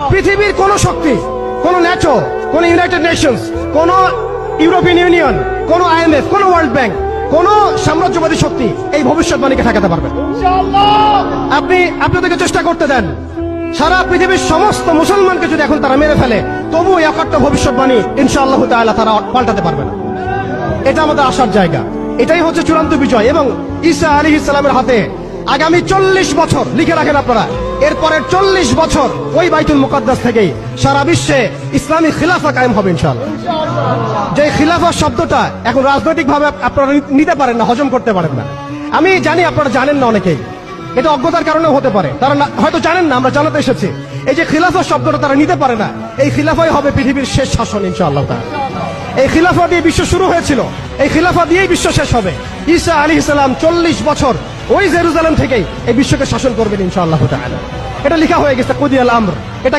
পৃথিবীর কোন শক্তি, কোন ন্যাটো, কোন ইউনাইটেড নেশনস, কোন ইউরোপিয়ান ইউনিয়ন, কোন IMF, কোন ওয়ার্ল্ড ব্যাংক, কোন সাম্রাজ্যবাদী শক্তি এই ভবিষ্যৎবাণীকে ঠেকাতে পারবে না। আপনি আপনাদেরকে চেষ্টা করতে দেন, সারা পৃথিবীর সমস্ত মুসলমানকে যদি এখন তারা মেরে ফেলে, তবু এই অকাট্য ভবিষ্যৎবাণী ইনশাআল্লাহ তাআলা তারা পাল্টাতে পারবে না। এটা আমাদের আশার জায়গা, এটাই হচ্ছে চূড়ান্ত বিজয়। এবং ঈসা আলাইহিস সালামের হাতে আগামী 40 বছর, লিখে রাখেন আপনারা, এরপরের 40 বছর ওই বাইতুল মুকাদ্দাস থেকেই সারা বিশ্বে ইসলামী খিলাফা কায়েম হবে ইনশাআল্লাহ। যে খিলাফা শব্দটা এখন রাজনৈতিক ভাবে আপনারা নিতে পারেন না, হজম করতে পারেন না। আমি জানি আপনারা জানেন না, অনেকেই এটা অজ্ঞতার কারণে হতে পারে, তারা হয়তো জানেন না, আমরা জানাতে এসেছি। এই যে খিলাফা শব্দটা তারা নিতে পারে না, এই খিলাফাই হবে পৃথিবীর শেষ শাসন ইনশাআল্লাহ। এই খিলাফা দিয়ে বিশ্ব শুরু হয়েছিল, এই খিলাফা দিয়েই বিশ্ব শেষ হবে। ঈসা আলাইহিস সালাম 40 বছর ওই জেরুজালেম থেকেই এই বিশ্বকে শাসন করবেন ইনশাআল্লাহ তাআলা। এটা লেখা হয়ে গেছে কুদিয়াল আমর। এটা